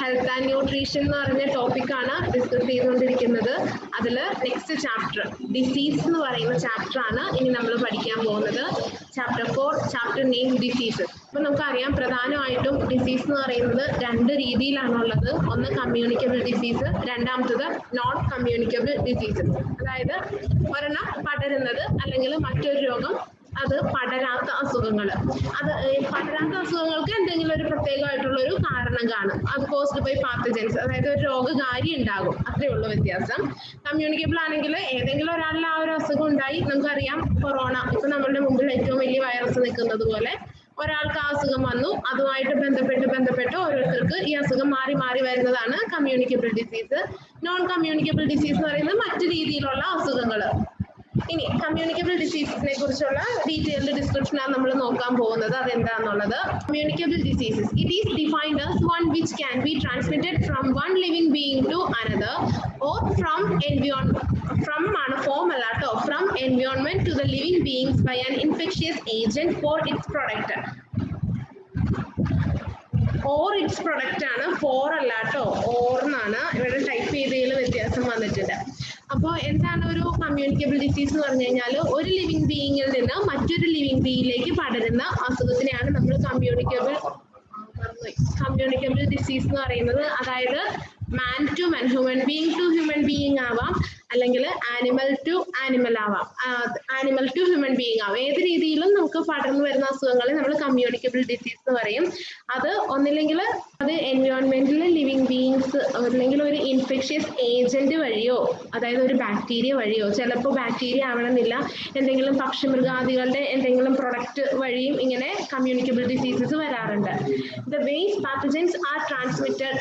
Health and nutrition എന്ന് പറഞ്ഞ ടോപ്പിക്കാണ് ഡിസ്കസ് ചെയ്തുകൊണ്ടിരിക്കുന്നത്. അതിൽ നെക്സ്റ്റ് ചാപ്റ്റർ ഡിസീസ് എന്ന് പറയുന്ന ചാപ്റ്റർ ആണ് ഇനി നമ്മൾ പഠിക്കാൻ പോകുന്നത്. Chapter 4, chapter name diseases. അപ്പൊ നമുക്കറിയാം പ്രധാനമായിട്ടും ഡിസീസ് എന്ന് പറയുന്നത് രണ്ട് രീതിയിലാണുള്ളത്. ഒന്ന് കമ്മ്യൂണിക്കബിൾ ഡിസീസ്, രണ്ടാമത്തത് നോൺ കമ്മ്യൂണിക്കബിൾ ഡിസീസ്. അതായത് ഒരെണ്ണം പടരുന്നത് അല്ലെങ്കിൽ മറ്റൊരു രോഗം അത് പടരാത്ത അസുഖങ്ങൾ. അത് പടരാത്ത അസുഖങ്ങൾക്ക് എന്തെങ്കിലും ഒരു പ്രത്യേകമായിട്ടുള്ള ഒരു കാരണം കാണും. അത് കോസ്ഡ് ബൈ പാത്തജൻസ്, അതായത് ഒരു രോഗകാരി ഉണ്ടാകും. അത്രേ ഉള്ളൂ വ്യത്യാസം. കമ്മ്യൂണിക്കബിൾ ആണെങ്കിൽ ഏതെങ്കിലും ഒരാളിൽ ആ ഒരു അസുഖം ഉണ്ടായി. നമുക്കറിയാം കൊറോണ, ഇപ്പൊ നമ്മളുടെ മുമ്പിൽ ഏറ്റവും വലിയ വൈറസ് നിൽക്കുന്നത് പോലെ ഒരാൾക്ക് ആ അസുഖം വന്നു, അതുമായിട്ട് ബന്ധപ്പെട്ട് ഓരോരുത്തർക്ക് ഈ അസുഖം മാറി മാറി വരുന്നതാണ് communicable disease. Non communicable disease എന്ന് പറയുന്നത് മറ്റു രീതിയിലുള്ള അസുഖങ്ങൾ. ഇനി കമ്മ്യൂണിക്കബിൾ ഡിസീസസിനെ കുറിച്ചുള്ള ഡീറ്റെയിൽഡ് ഡിസ്ക്രിപ്ഷൻ ആണ് നമ്മൾ നോക്കാൻ പോകുന്നത്. അതെന്താണെന്നുള്ളത്. Communicable diseases, it is defined as one which can be transmitted from one living being to another or from environment to the living beings by an infectious agent for its product. Or it's product ആണ്, four അല്ലാട്ടോ, or എന്നാണ് ഇവിടെ type ചെയ്തതിൽ വ്യത്യാസം വന്നിട്ടുണ്ട്. അപ്പോൾ എന്താണ് ഒരു communicable disease എന്ന് പറഞ്ഞു കഴിഞ്ഞാൽ ഒരു ലിവിങ് ബീയിങ്ങിൽ നിന്ന് മറ്റൊരു ലിവിങ് ബീയിങ്ങിലേക്ക് പടരുന്ന അസുഖത്തിനെയാണ് നമ്മൾ കമ്മ്യൂണിക്കബിൾ ഡിസീസ് എന്ന് പറയുന്നത്. അതായത് man to man, human being to human being ആവാം, അല്ലെങ്കിൽ ആനിമൽ ടു ആനിമൽ ആവാം, ആനിമൽ ടു ഹ്യൂമൻ ബീയിങ് ആവാം. ഏത് രീതിയിലും നമുക്ക് പടർന്നു വരുന്ന അസുഖങ്ങളെ നമ്മൾ കമ്മ്യൂണിക്കബിൾ ഡിസീസ് എന്ന് പറയും. അത് ഒന്നില്ലെങ്കിൽ അത് എൻവയോൺമെന്റിലെ ലിവിങ് ബീയിങ്സ് അല്ലെങ്കിൽ ഒരു ഇൻഫെക്ഷ്യസ് ഏജന്റ് വഴിയോ, അതായത് ഒരു ബാക്ടീരിയ വഴിയോ, ചിലപ്പോൾ ബാക്ടീരിയ ആവണമെന്നില്ല, എന്തെങ്കിലും പക്ഷിമൃഗാദികളുടെ എന്തെങ്കിലും പ്രൊഡക്റ്റ് വഴിയും ഇങ്ങനെ കമ്മ്യൂണിക്കബിൾ ഡിസീസസ് വരാറുണ്ട്. The vase pathogens R transmitted,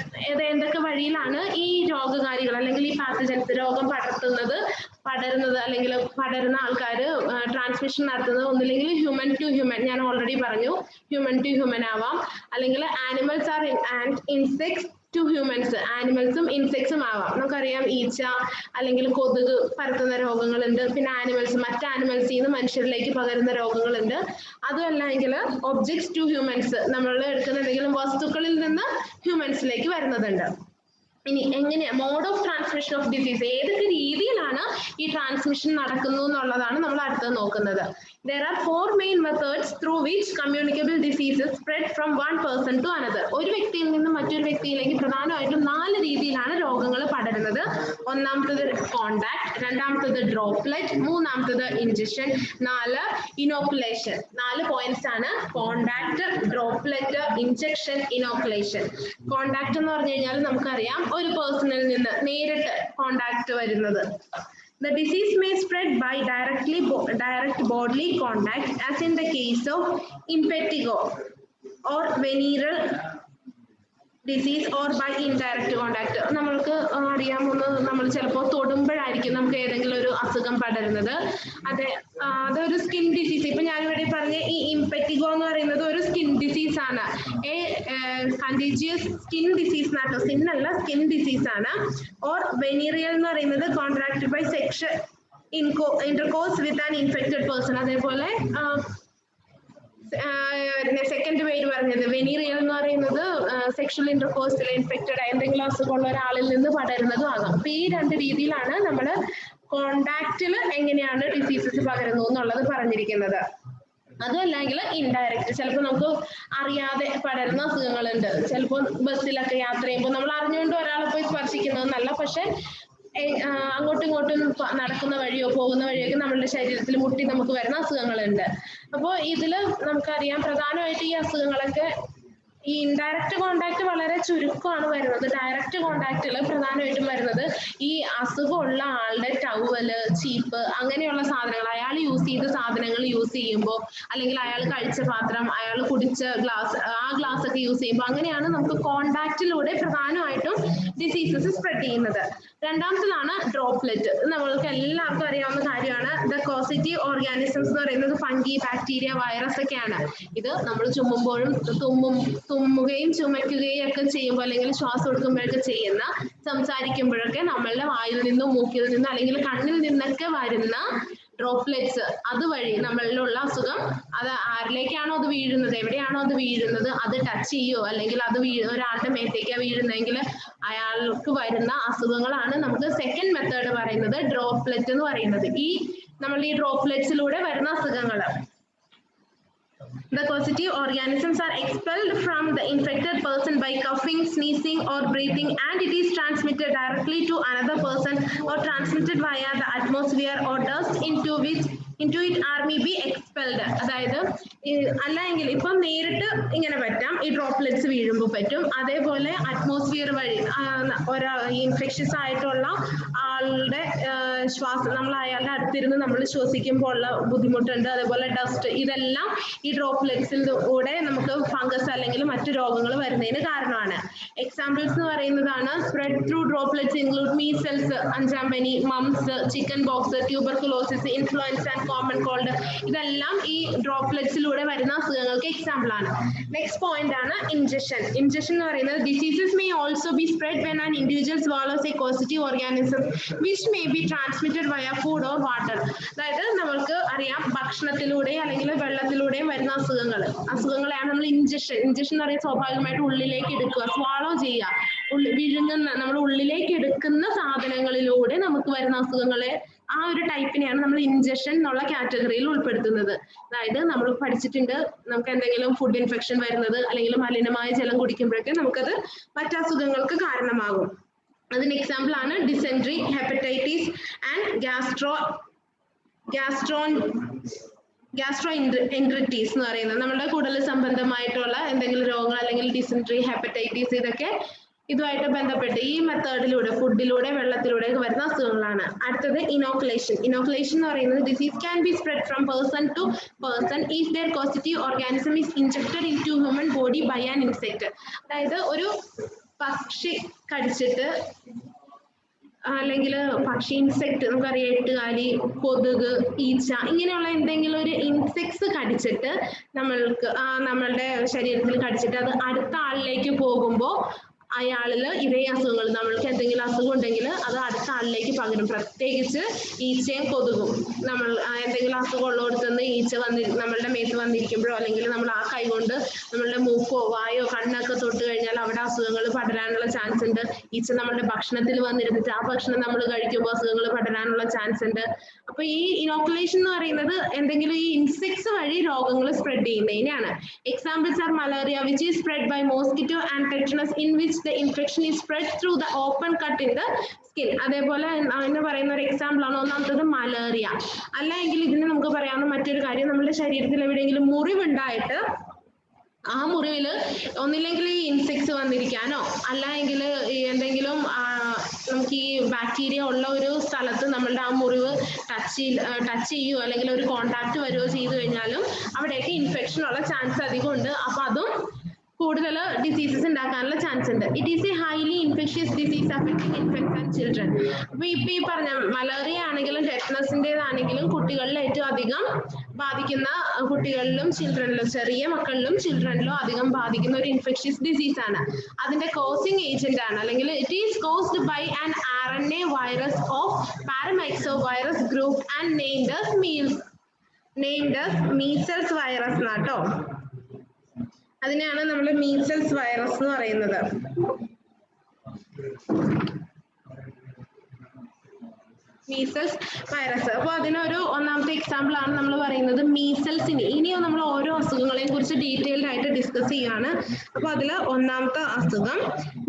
എന്തൊക്കെ വഴിയിലാണ് ഈ രോഗകാരികൾ അല്ലെങ്കിൽ ഈ പാത്തജൻസ് രോഗം പടരുന്നത് അല്ലെങ്കിൽ പടരുന്ന ആൾക്കാർ ട്രാൻസ്മിഷൻ നടത്തുന്നത്? ഒന്നില്ലെങ്കിൽ ഹ്യൂമൻ ടു ഹ്യൂമൻ, ഞാൻ ഓൾറെഡി പറഞ്ഞു, ഹ്യൂമൻ ടു ഹ്യൂമൻ ആവാം, അല്ലെങ്കിൽ animals or and insects to humans, ആനിമൽസും ഇൻസെക്ട്സും ആവാം. നമുക്കറിയാം ഈച്ച അല്ലെങ്കിൽ കൊതുക് പരത്തുന്ന രോഗങ്ങളുണ്ട്. പിന്നെ മറ്റ് ആനിമൽസിൽ നിന്ന് മനുഷ്യരിലേക്ക് പകരുന്ന രോഗങ്ങളുണ്ട്. അതുമല്ലെങ്കിൽ ഒബ്ജക്ട്സ് ടു ഹ്യൂമൻസ്, നമ്മൾ എടുക്കുന്ന എന്തെങ്കിലും വസ്തുക്കളിൽ നിന്ന് ഹ്യൂമൻസിലേക്ക് വരുന്നതുണ്ട്. ഇനി എങ്ങനെയാ mode of transmission of disease, ഏതൊക്കെ രീതിയിലാണ് ഈ ട്രാൻസ്മിഷൻ നടക്കുന്നു എന്നുള്ളതാണ് നമ്മൾ അടുത്തത് നോക്കുന്നത്. There are 4 main methods through which communicable diseases spread from one person to another. ഒരു വ്യക്തിയിൽ നിന്ന് മറ്റൊരു വ്യക്തിയിലേക്ക് പ്രധാനമായിട്ടും 4 രീതിയിലാണ് രോഗങ്ങൾ പടരുന്നത്. ഒന്നാമത്തത് കോണ്ടാക്ട്, രണ്ടാമത്തത് ഡ്രോപ്ലെറ്റ്, മൂന്നാമത്തത് ഇൻജക്ഷൻ, 4 ഇനോക്കുലേഷൻ. 4 പോയിന്റ്സ് ആണ്: contact, droplet, injection, inoculation. Contact എന്ന് പറഞ്ഞു കഴിഞ്ഞാൽ നമുക്കറിയാം ഒരു പേഴ്സണിൽ നിന്ന് നേരിട്ട് കോണ്ടാക്ട് വരുന്നത്. The disease may spread by direct bodily contact, as in the case of impetigo or venereal disease, or by indirect contact. നമ്മൾക്ക് അറിയാവുന്ന, നമ്മൾ ചിലപ്പോൾ തൊടുമ്പോഴായിരിക്കും നമുക്ക് ഏതെങ്കിലും ഒരു അസുഖം പടരുന്നത്. അതൊരു സ്കിൻ ഡിസീസ്. ഇപ്പൊ ഞാനിവിടെ പറഞ്ഞ ഈ ഇംപെറ്റിഗോ എന്ന് പറയുന്നത് ഒരു സ്കിൻ ഡിസീസ് ആണ്. കണ്ടീജിയസ് സ്കിൻ ഡിസീസ് എന്നാട്ടോ, സ്കിൻ അല്ല, സ്കിൻ ഡിസീസ് ആണ്. ഓർ വെനീറിയൽ എന്ന് പറയുന്നത് contracted by sexual intercourse with an infected person. അതേപോലെ സെക്കൻഡ് പേര് പറഞ്ഞത് വെനീറിയൽ എന്ന് പറയുന്നത് സെക്ഷൽ ഇന്റർകോഴ്സിൽ ഇൻഫെക്റ്റഡ് എന്തെങ്കിലും അസുഖമുള്ള ഒരാളിൽ നിന്ന് പടരുന്നതും ആകാം. അപ്പൊ ഈ 2 രീതിയിലാണ് നമ്മൾ കോണ്ടാക്റ്റിൽ എങ്ങനെയാണ് ഡിസീസസ് പകരുന്നു എന്നുള്ളത് പറഞ്ഞിരിക്കുന്നത്. അതുമല്ലെങ്കിൽ ഇൻഡയറക്റ്റ്, ചിലപ്പോൾ നമുക്ക് അറിയാതെ പടരുന്ന അസുഖങ്ങളുണ്ട്. ചിലപ്പോൾ ബസ്സിലൊക്കെ യാത്ര ചെയ്യുമ്പോൾ നമ്മൾ അറിഞ്ഞുകൊണ്ട് ഒരാളെ പോയി സ്പർശിക്കുന്നതെന്നല്ല, പക്ഷെ അങ്ങോട്ടും ഇങ്ങോട്ടും നടക്കുന്ന വഴിയോ പോകുന്ന വഴിയൊക്കെ നമ്മളുടെ ശരീരത്തിൽ മുട്ടി നമുക്ക് വരുന്ന അസുഖങ്ങളുണ്ട്. അപ്പോൾ ഇതിൽ നമുക്കറിയാം പ്രധാനമായിട്ട് ഈ അസുഖങ്ങളൊക്കെ ഈ ഇൻഡയറക്റ്റ് കോണ്ടാക്ട് വളരെ ചുരുക്കമാണ് വരുന്നത്. ഡയറക്റ്റ് കോണ്ടാക്റ്റിൽ പ്രധാനമായിട്ടും വരുന്നത് ഈ അസുഖമുള്ള ആളുടെ ടവല്, ചീപ്പ്, അങ്ങനെയുള്ള സാധനങ്ങൾ, അയാൾ യൂസ് ചെയ്ത സാധനങ്ങൾ യൂസ് ചെയ്യുമ്പോൾ, അല്ലെങ്കിൽ അയാൾ കഴിച്ച പാത്രം, അയാൾ കുടിച്ച ഗ്ലാസ്, ആ ഗ്ലാസ് ഒക്കെ യൂസ് ചെയ്യുമ്പോൾ, അങ്ങനെയാണ് നമുക്ക് കോണ്ടാക്റ്റിലൂടെ പ്രധാനമായിട്ടും ഡിസീസസ് സ്പ്രെഡ് ചെയ്യുന്നത്. രണ്ടാമത്തതാണ് ഡ്രോപ്ലെറ്റ്. നമ്മൾക്ക് എല്ലാവർക്കും അറിയാവുന്ന കാര്യമാണ്. ദ കോസിറ്റീവ് ഓർഗാനിസംസ് എന്ന് പറയുന്നത് ഫംഗി, ബാക്ടീരിയ, വൈറസ് ഒക്കെയാണ്. ഇത് നമ്മൾ ചുമ്മുമ്പോഴും തുമ്മുകയും ചുമയ്ക്കുകയും ഒക്കെ ചെയ്യുമ്പോൾ, അല്ലെങ്കിൽ ശ്വാസം എടുക്കുമ്പോഴൊക്കെ ചെയ്യുന്ന, സംസാരിക്കുമ്പോഴൊക്കെ നമ്മളുടെ വായിൽ നിന്നും മൂക്കിൽ നിന്നും അല്ലെങ്കിൽ കണ്ണിൽ നിന്നൊക്കെ വരുന്ന ഡ്രോപ്ലെറ്റ്സ് അതുവഴി നമ്മളിലുള്ള അസുഖം അത് ആരിലേക്കാണോ അത് വീഴുന്നത്, എവിടെയാണോ അത് വീഴുന്നത്, അത് ടച്ച് ചെയ്യോ അല്ലെങ്കിൽ അത് ഒരാളുടെ മേത്തേക്കാണ് വീഴുന്നതെങ്കിൽ അയാൾക്ക് വരുന്ന അസുഖങ്ങളാണ് നമുക്ക് സെക്കൻഡ് മെത്തേഡ് പറയുന്നത് ഡ്രോപ്ലെറ്റ് എന്ന് പറയുന്നത്. നമ്മൾ ഈ ഡ്രോപ്ലെറ്റ്സിലൂടെ വരുന്ന അസുഖങ്ങൾ. The causative organisms are expelled from the infected person by coughing, sneezing or breathing, and it is transmitted directly to another person or transmitted via the atmosphere or dust into it or may be expelled. അതായത് അല്ലെങ്കിൽ ഇപ്പം നേരിട്ട് ഇങ്ങനെ പറ്റാം, ഈ droplets വീഴുമ്പോൾ പറ്റും. അതേപോലെ atmosphere വഴി ഇൻഫെക്ഷ്യസ് ആയിട്ടുള്ള ആളുടെ ശ്വാസം നമ്മൾ അയാളുടെ അടുത്തിരുന്ന് നമ്മൾ ശ്വസിക്കുമ്പോൾ ഉള്ള ബുദ്ധിമുട്ടുണ്ട്. അതേപോലെ ഡസ്റ്റ്, ഇതെല്ലാം ഈ ഡ്രോപ്ലെറ്റ്സിലൂടെ നമുക്ക് ഫംഗസ് അല്ലെങ്കിൽ മറ്റു രോഗങ്ങൾ വരുന്നതിന് കാരണമാണ്. എക്സാമ്പിൾസ് എന്ന് പറയുന്നതാണ് spread through droplets include measles, അഞ്ചാം പനി, moms, chicken box, tuberculosis, influenza and common called. ഇതെല്ലാം ഈ ഡ്രോപ്ലെറ്റ്സിലൂടെ വരുന്ന അസുഖങ്ങൾക്ക് എക്സാമ്പിൾ ആണ്. നെക്സ്റ്റ് പോയിന്റ് ആണ് ഇൻജെക്ഷൻ. ഇൻജെക്ഷൻ എന്ന് പറയുന്നത് diseases may also be spread when an individual swallows a causative organism which may be transmitted via food or water. അതായത് നമ്മൾക്ക് അറിയാം ഭക്ഷണത്തിലൂടെ അല്ലെങ്കിൽ വെള്ളത്തിലൂടെയും വരുന്ന അസുഖങ്ങളെയാണ് നമ്മൾ ഇൻജെക്ഷൻ എന്ന് പറയുന്നത്. സ്വാഭാവികമായിട്ട് ഉള്ളിലേക്ക് എടുക്കുക, സ്വാളോ ചെയ്യുക, വിഴുങ്ങുന്ന നമ്മൾ ഉള്ളിലേക്ക് എടുക്കുന്ന സാധനങ്ങളിലൂടെ നമുക്ക് വരുന്ന അസുഖങ്ങളെ ആ ഒരു ടൈപ്പിനെയാണ് നമ്മൾ ഇൻജെക്ഷൻ എന്നുള്ള കാറ്റഗറിയിൽ ഉൾപ്പെടുത്തുന്നത്. അതായത് നമ്മൾ പഠിച്ചിട്ടുണ്ട്, നമുക്ക് എന്തെങ്കിലും ഫുഡ് ഇൻഫെക്ഷൻ വരുന്നത് അല്ലെങ്കിൽ മലിനമായ ജലം കുടിക്കുമ്പോഴൊക്കെ നമുക്കത് മറ്റു അസുഖങ്ങൾക്ക് കാരണമാകും. അതിന് എക്സാമ്പിൾ ആണ് ഡിസെൻട്രി, ഹെപ്പറ്റൈറ്റിസ് ആൻഡ് ഗ്യാസ്ട്രോഎൻട്രിറ്റിസ് എന്ന് പറയുന്നത്. നമ്മുടെ കുടൽ സംബന്ധമായിട്ടുള്ള എന്തെങ്കിലും രോഗങ്ങൾ അല്ലെങ്കിൽ ഡിസെൻട്രി, ഹെപ്പറ്റൈറ്റിസ്, ഇതൊക്കെ ഇതുമായിട്ട് ബന്ധപ്പെട്ട് ഈ മെത്തേഡിലൂടെ ഫുഡിലൂടെ വെള്ളത്തിലൂടെ വരുന്ന അസുഖങ്ങളാണ്. അടുത്തത് ഇനോക്കുലേഷൻ. ഇനോക്കുലേഷൻ എന്ന് പറയുന്നത് disease can be spread from person to person if there causative organism is injected in to human body by an insect. അതായത് ഒരു പക്ഷി കടിച്ചിട്ട് അല്ലെങ്കിൽ പക്ഷി ഇൻസെക്ട്, നമുക്കറിയാം എട്ടുകാലി, കൊതുക്, ഈച്ച, ഇങ്ങനെയുള്ള എന്തെങ്കിലും ഒരു ഇൻസെക്ട്സ് കടിച്ചിട്ട് നമ്മളുടെ ശരീരത്തിൽ കടിച്ചിട്ട് അത് അടുത്ത ആളിലേക്ക് പോകുമ്പോൾ അയാളിൽ ഇതേ അസുഖങ്ങൾ, നമ്മൾക്ക് എന്തെങ്കിലും അസുഖം ഉണ്ടെങ്കിൽ അത് അടുത്ത ആളിലേക്ക് പകരും. പ്രത്യേകിച്ച് ഈച്ചയും കൊതുകും. നമ്മൾ എന്തെങ്കിലും അസുഖം ഉള്ളിടത്തുനിന്ന് ഈച്ച നമ്മളുടെ മേത്ത് വന്നിരിക്കുമ്പോഴോ അല്ലെങ്കിൽ നമ്മൾ ആ കൈ കൊണ്ട് നമ്മളുടെ മൂക്കോ വായോ കണ്ണൊക്കെ തൊട്ട് കഴിഞ്ഞാൽ അവിടെ അസുഖങ്ങൾ പടരാനുള്ള ചാൻസ് ഉണ്ട്. ഈച്ച നമ്മളുടെ ഭക്ഷണത്തിൽ വന്നിരുന്നിട്ട് ആ ഭക്ഷണം നമ്മൾ കഴിക്കുമ്പോൾ അസുഖങ്ങൾ പടരാനുള്ള ചാൻസ് ഉണ്ട്. അപ്പൊ ഈ ഇനോക്കുലേഷൻ എന്ന് പറയുന്നത് എന്തെങ്കിലും ഈ ഇൻസെക്ട്സ് വഴി രോഗങ്ങൾ സ്പ്രെഡ് ചെയ്യുന്നതിനാണ്. Examples are malaria which is spread by mosquito and tetanus in which the infection is spread through the open cut in the skin. അതേപോലെ അതിന് പറയുന്ന ഒരു എക്സാമ്പിൾ ആണ് ഒന്നാമത്തത് മലേറിയ. അല്ലെങ്കിൽ ഇതിന് നമുക്ക് പറയാവുന്ന മറ്റൊരു കാര്യം, നമ്മുടെ ശരീരത്തിൽ എവിടെയെങ്കിലും മുറിവുണ്ടായിട്ട് ആ മുറിവിൽ ഒന്നില്ലെങ്കിൽ ഈ ഇൻസെക്ട്സ് വന്നിരിക്കാനോ അല്ലെങ്കിൽ എന്തെങ്കിലും നമുക്ക് ഈ ബാക്ടീരിയ ഉള്ള ഒരു സ്ഥലത്ത് നമ്മളുടെ ആ മുറിവ് ടച്ച് ചെയ്യുകയോ അല്ലെങ്കിൽ ഒരു കോണ്ടാക്ട് വരുകയോ ചെയ്തു കഴിഞ്ഞാലും അവിടെയൊക്കെ ഇൻഫെക്ഷൻ ഉള്ള ചാൻസ് അധികമുണ്ട്. അപ്പൊ അതും കൂടുതൽ ഡിസീസസ് ഉണ്ടാക്കാനുള്ള ചാൻസ് ഉണ്ട്. It is A highly infectious disease affecting infects and children. അപ്പൊ ഇപ്പൊ ഈ പറഞ്ഞ മലേറിയ ആണെങ്കിലും ടെറ്റനസിൻ്റെതാണെങ്കിലും കുട്ടികളിൽ ഏറ്റവും അധികം ബാധിക്കുന്ന കുട്ടികളിലും ചിൽഡ്രനിലും, ചെറിയ മക്കളിലും ചിൽഡ്രനിലും അധികം ബാധിക്കുന്ന ഒരു ഇൻഫെക്ഷ്യസ് ഡിസീസ് ആണ്. അതിന്റെ കോസിംഗ് ഏജന്റ് ആണ് അല്ലെങ്കിൽ it is caused by an RNA virus of paramyxovirus group and named as measles virus എന്നാട്ടോ. അതിനെയാണ് നമ്മൾ മീസൽസ് വൈറസ് എന്ന് പറയുന്നത്. Measles virus. അപ്പോൾ അതിനൊരു ഒന്നാമത്തെ എക്സാമ്പിൾ ആണ് നമ്മൾ പറയുന്നത് മീസൽസിന്. ഇനിയും നമ്മൾ ഓരോ അസുഖങ്ങളെയും കുറിച്ച് ഡീറ്റെയിൽഡ് ആയിട്ട് ഡിസ്കസ് ചെയ്യാണ്. അപ്പോൾ അതിൽ ഒന്നാമത്തെ അസുഖം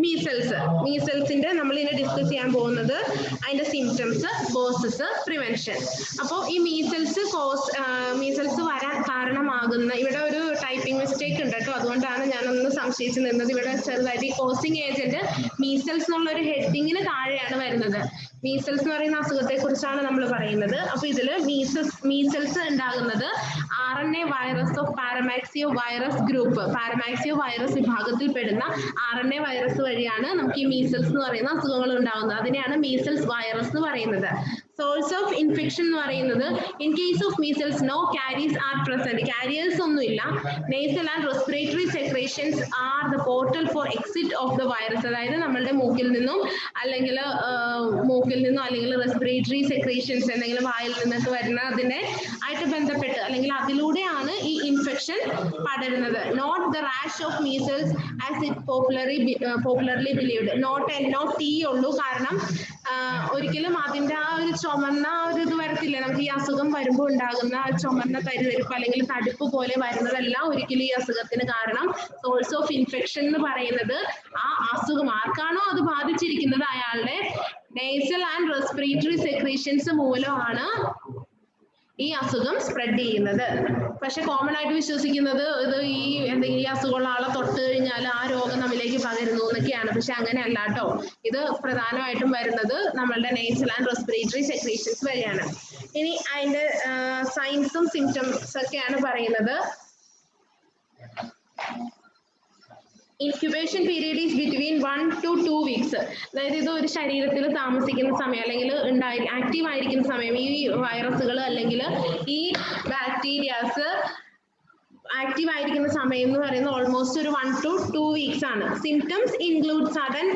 മീസൽസ്. മീസൽസിന്റെ നമ്മൾ ഇനി ഡിസ്കസ് ചെയ്യാൻ പോകുന്നത് അതിന്റെ സിംറ്റംസ്, കോസസ്, പ്രിവെൻഷൻ. അപ്പോൾ ഈ മീസൽസ് വരാൻ കാരണമാകുന്ന, ഇവിടെ ഒരു ടൈപ്പിംഗ് മിസ്റ്റേക്ക് ഉണ്ട് കേട്ടോ, അതുകൊണ്ടാണ് ഞാനൊന്ന് സംശയിച്ചു നിന്നത്. ഇവിടെ ചെറുതായിട്ട് ഈ കോസിംഗ് ഏജന്റ് മീസൽസ് എന്നുള്ള ഒരു ഹെഡിങ്ങിന് താഴെയാണ് വരുന്നത്. മീസൽസ് എന്ന് പറയുന്ന അസുഖത്തെ കുറിച്ചാണ് നമ്മൾ പറയുന്നത്. അപ്പൊ ഇതില് മീസൽസ് ഉണ്ടാകുന്നത് RNA virus of paramyxo virus group, paramyxo virus വിഭാഗത്തിൽ പെടുന്ന RNA വൈറസ് വഴിയാണ് നമുക്ക് ഈ മീസൽസ് എന്ന് പറയുന്ന അസുഖങ്ങൾ ഉണ്ടാകുന്നത്. അതിനെയാണ് മീസൽസ് വൈറസ് എന്ന് പറയുന്നത്. സോഴ്സ് ഓഫ് ഇൻഫെക്ഷൻ എന്ന് പറയുന്നത് in case of measles no carries are present. Carriers ഒന്നുമില്ല. Nasal and respiratory secretions are the portal for exit of the virus. അതായത് നമ്മളുടെ മൂക്കിൽ നിന്നും അല്ലെങ്കിൽ റെസ്പിറേറ്ററി സെക്രേഷൻസ് എന്തെങ്കിലും വായിൽ നിന്നൊക്കെ വരുന്ന അതിന്റെ വരെ ആയിട്ട് ബന്ധപ്പെട്ട് അല്ലെങ്കിൽ അതിലൂടെയാണ് ഈ ഇൻഫെക്ഷൻ പടരുന്നത്. Not the rash of measles as it popularly believed. Not T ഉള്ളൂ. കാരണം ഒരിക്കലും അതിന്റെ ആ ഒരു ചുമന്ന ഒരു ഇത് വരത്തില്ല. നമുക്ക് ഈ അസുഖം വരുമ്പോൾ ഉണ്ടാകുന്ന ചുമന്ന തരിതരിപ്പ് അല്ലെങ്കിൽ തടുപ്പ് പോലെ വരുന്നതെല്ലാം ഒരിക്കലും ഈ അസുഖത്തിന് കാരണം സോഴ്സ് ഓഫ് ഇൻഫെക്ഷൻ എന്ന് പറയുന്നത് ആ അസുഖം ആർക്കാണോ അത് ബാധിച്ചിരിക്കുന്നത് അയാളുടെ നേസൽ ആൻഡ് റെസ്പിറേറ്ററി സെക്രീഷൻസ് മൂലമാണ് ഈ അസുഖം സ്പ്രെഡ് ചെയ്യുന്നത്. പക്ഷെ കോമൺ ആയിട്ട് വിശ്വസിക്കുന്നത് ഇത് ഈ എന്തെങ്കിലും ഈ അസുഖമുള്ള ആളെ തൊട്ട് കഴിഞ്ഞാൽ ആ രോഗം നമ്മിലേക്ക് പകരുന്നു എന്നൊക്കെയാണ്. പക്ഷെ അങ്ങനെയല്ല കേട്ടോ. ഇത് പ്രധാനമായിട്ടും വരുന്നത് നമ്മളുടെ നേസൽ ആൻഡ് റെസ്പിറേറ്ററി സെക്രീഷൻസ് വഴിയാണ്. ഇനി അതിന്റെ സൈൻസും സിംറ്റംസ് ഒക്കെയാണ് പറയുന്നത്. Incubation period is between 1 to 2 weeks. അതായത് ഇത് ഒരു ശരീരത്തിൽ താമസിക്കുന്ന സമയം അല്ലെങ്കിൽ ആക്റ്റീവ് ആയിരിക്കുന്ന സമയം ഈ വൈറസുകൾ അല്ലെങ്കിൽ ഈ ബാക്ടീരിയാസ് ആക്റ്റീവ് ആയിരിക്കുന്ന സമയം എന്ന് പറയുന്നത് ഓൾമോസ്റ്റ് ഒരു 1 to 2 weeks ആണ്. Symptoms include sudden